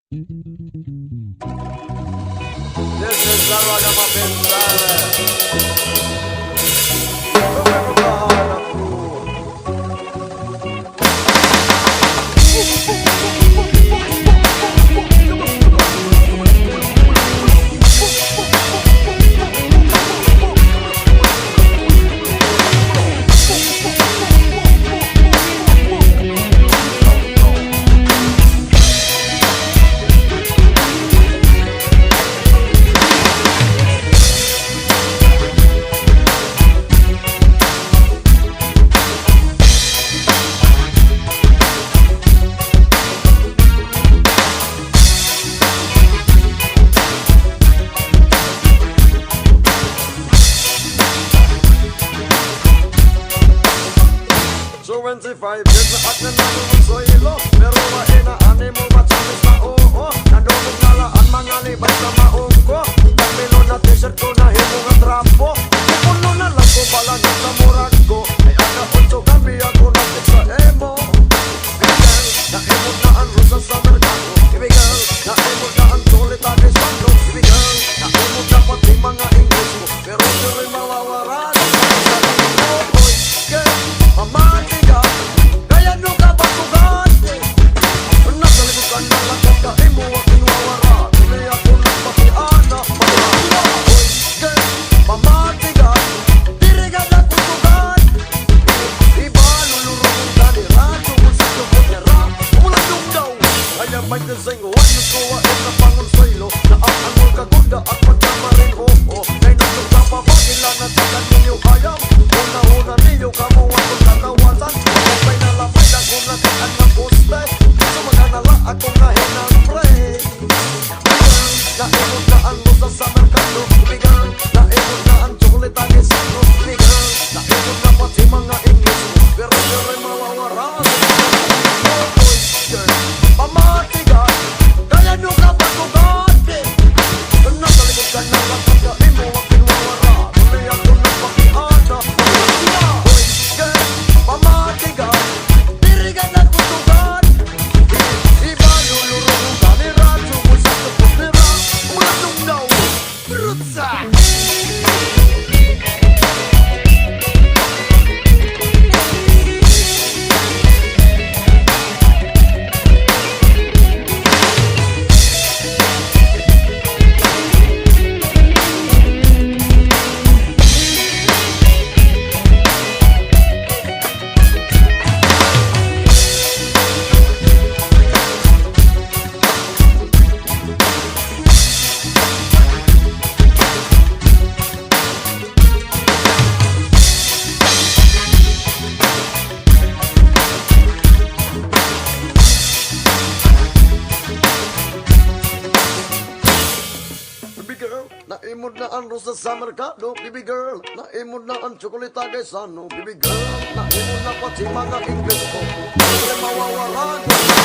This is the So 25 years na at nananong sa ilo, pero mainaani mo ba't samis na oo? Nandunong nalaan mga libay sa maong ko, Pagmilo na t-shirt ko na himo nga trapo, Pupuno na lang ko balangan sa murag ko, Ay aga 8 gabi ako natin sa emo. Ibigal, naimod na ang rusa sa merkado, Ibigal, naimod na ang tulit agay sa bando, Ibigal, naimod na pati mga English mo, pero di rin mawawaran. Mamatiga, kaya nung kabatugan nasa libugan na lang kung kain mo ang kinwawara. Tuloy ako ng pakiana, mamatiga. Hoy, gay, mamatiga, dirigan na kutugan. Iba, lulurong ang kanira, tungkol sa tungkol nira, umulang yung daw. Kaya ba'y desengo, ano ko wain na pangon sa ilo, na ang angol kagunda at magkamarin, oo. Kay nandong kapapagila na tagan ninyo hayam, una-una ninyo kamuha kong tatawasan. Kapay na lamay na kung nakaan ng poste, so maghanala akong nahinang pre. Naimod na ang lusa sa merkado, Bigang, naimod na ang chocolate ang isano, Bigang, naimod na pati mga English mo, pero di rin mawawaran. Pamatigan, kaya nyo kapatugan, nasa likod ka na lang pagkain mo ang kinwawara. Tuloy ako ng pakiana, pamatigan, dirigan at kutugan. Iba lulurong kanira, tungkol sa tungkol nira, umatong daw, rutsa. Baby girl, naimod na ang rosa sa merkado. Baby girl, naimod na ang chocolate agay sano. Baby girl, naimod na pati mga English ko. Hindi mawawalan.